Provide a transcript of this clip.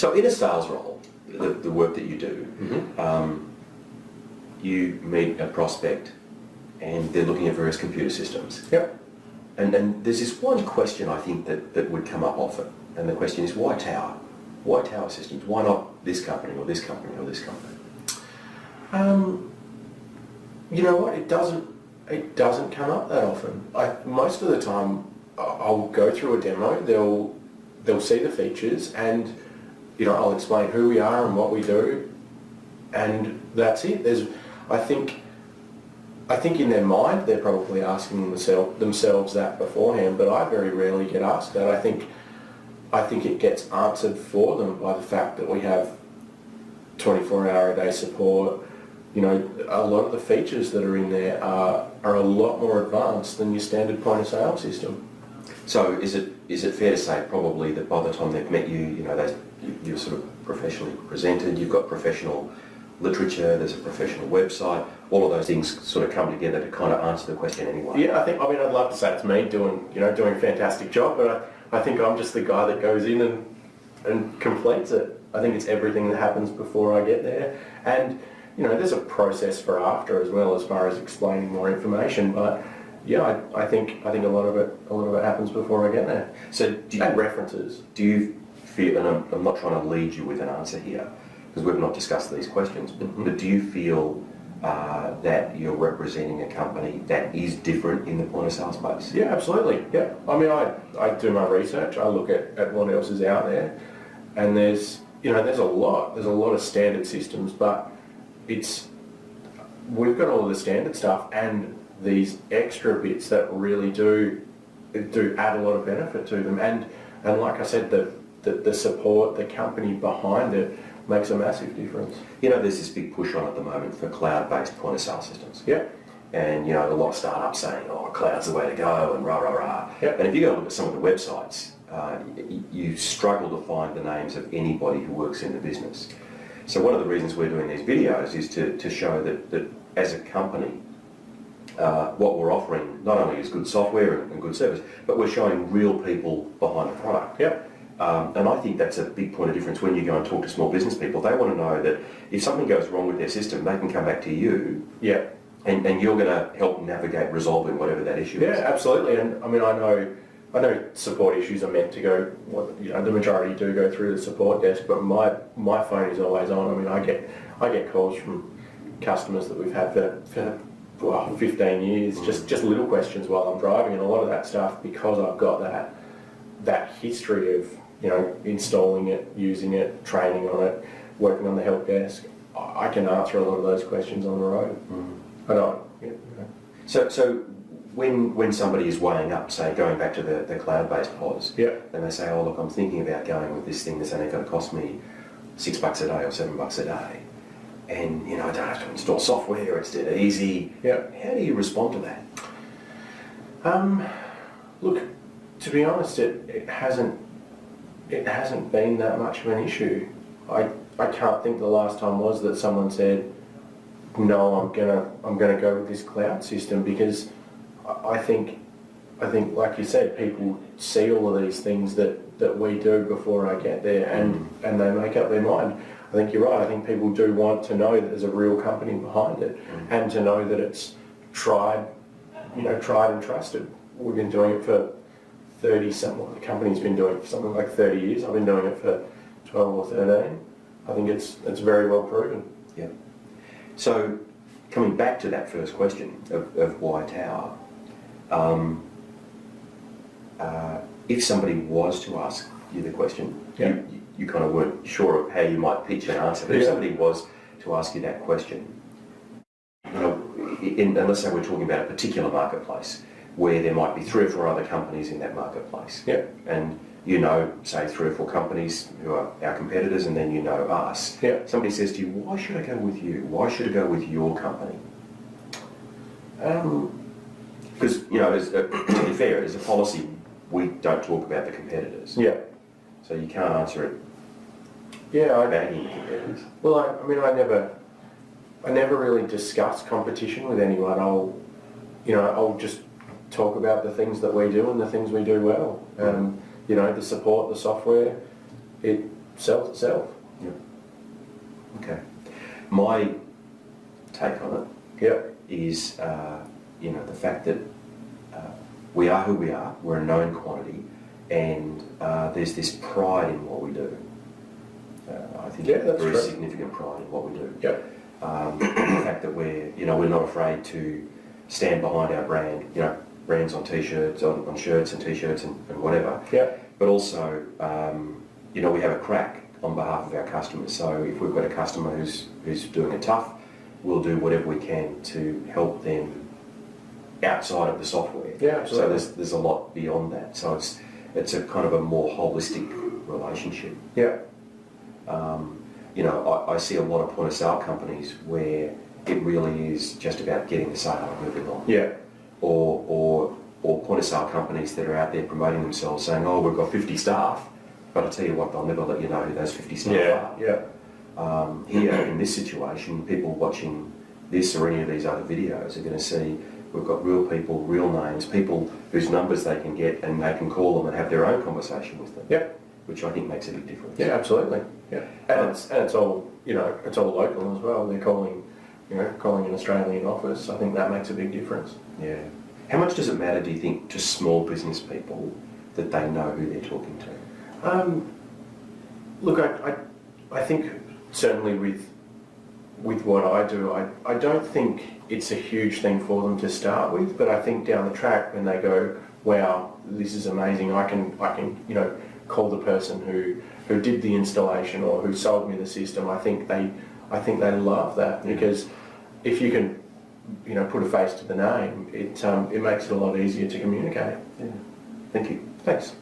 So in a sales role, the work that you do, you meet a prospect and they're looking at various computer systems. Yep. And there's this one question I think that would come up often, and the question is, why Tower? Why Tower Systems? Why not this company or this company or this company? You know what? It doesn't come up that often. Most of the time, I'll go through a demo. They'll see the features, and I'll explain who we are and what we do, and that's it. I think in their mind they're probably asking themselves that beforehand, but I very rarely get asked that. I think it gets answered for them by the fact that we have 24-hour-a-day support. A lot of the features that are in there are a lot more advanced than your standard point of sale system. So is it fair to say probably that by the time they've met you, you're sort of professionally presented, you've got professional literature, there's a professional website, all of those things sort of come together to kind of answer the question anyway? Yeah, I'd love to say it's me doing a fantastic job, but I think I'm just the guy that goes in and completes it. I think it's everything that happens before I get there. And, there's a process for after as well, as far as explaining more information, but yeah, I think a lot of it happens before I get there. So and references. Do you feel, and I'm not trying to lead you with an answer here, because we've not discussed these questions, but do you feel that you're representing a company that is different in the point of sale space? Yeah, absolutely. Yeah. I do my research. I look at what else is out there, and there's a lot of standard systems, but we've got all of the standard stuff and these extra bits that really do add a lot of benefit to them. And like I said, the support, the company behind it makes a massive difference. There's this big push on at the moment for cloud-based point of sale systems. Yeah. And, a lot of startups saying, cloud's the way to go, and rah, rah, rah. Yep. And if you go look at some of the websites, you struggle to find the names of anybody who works in the business. So one of the reasons we're doing these videos is to show that as a company, what we're offering not only is good software and good service, but we're showing real people behind the product. Yep. And I think that's a big point of difference when you go and talk to small business people. They want to know that if something goes wrong with their system, they can come back to you. Yeah. And you're going to help navigate resolving whatever that issue is. Yeah, absolutely. And I know support issues are meant to go. The majority do go through the support desk, but my phone is always on. I get calls from customers that we've had for 15 years, just little questions while I'm driving, and a lot of that stuff, because I've got that history of installing it, using it, training on it, working on the help desk. I can answer a lot of those questions on the road. I don't. So when somebody is weighing up, say, going back to the cloud-based POS, and they say, look, I'm thinking about going with this thing that's only going to cost me $6 a day or $7 a day, and I don't have to install software, it's dead easy. Yeah. How do you respond to that? Look, to be honest, it hasn't been that much of an issue. I can't think the last time was that someone said, no, I'm gonna go with this cloud system, because I think like you said, people see all of these things that we do before I get there, and they make up their mind. I think you're right. I think people do want to know that there's a real company behind it, and to know that it's tried and trusted. We've been doing it for 30-something. The company's been doing it for something like 30 years. I've been doing it for 12 or 13. I think it's very well proven. Yeah. So, coming back to that first question of why Tower, if somebody was to ask you the question, you kind of weren't sure of how you might pitch an answer, but if somebody was to ask you that question, and let's say we're talking about a particular marketplace where there might be 3 or 4 other companies in that marketplace, and say 3 or 4 companies who are our competitors, and then us. Somebody says to you, why should I go with you? Why should I go with your company? Because, to be fair, as a policy, we don't talk about the competitors. Yeah. So you can't answer it. Bagging the competitors. Well, I never really discuss competition with anyone. I'll just talk about the things that we do and the things we do well. The support, the software, it sells itself. Yeah. Okay. My take on it Yep. is, the fact that we are who we are. We're a known quantity, and there's this pride in what we do. I think that's very true. significant pride in what we do. Yep. The fact that we're not afraid to stand behind our brand. Brands on t-shirts, on shirts and t-shirts and whatever. Yep. But also, we have a crack on behalf of our customers. So if we've got a customer who's doing it tough, we'll do whatever we can to help them outside of the software. Yeah, absolutely. So there's a lot beyond that. So it's a kind of a more holistic relationship. Yeah. I see a lot of point of sale companies where it really is just about getting the sale and moving on. Yeah. Or point of sale companies that are out there promoting themselves saying, oh, we've got 50 staff, but I tell you what, they'll never let you know who those 50 staff are. Yeah. Here, in this situation, people watching this or any of these other videos are going to see we've got real people, real names, people whose numbers they can get and they can call them and have their own conversation with them. Yep. Which I think makes a big difference. Yeah, absolutely. Yeah. And it's all, it's all local as well. They're calling an Australian office. I think that makes a big difference. Yeah. How much does it matter, do you think, to small business people that they know who they're talking to? Look, I think certainly with what I do, I don't think it's a huge thing for them to start with, but I think down the track when they go, wow, this is amazing, I can call the person who did the installation or who sold me the system. I think they love that, because if you can put a face to the name, it makes it a lot easier to communicate. Yeah. Thank you. Thanks.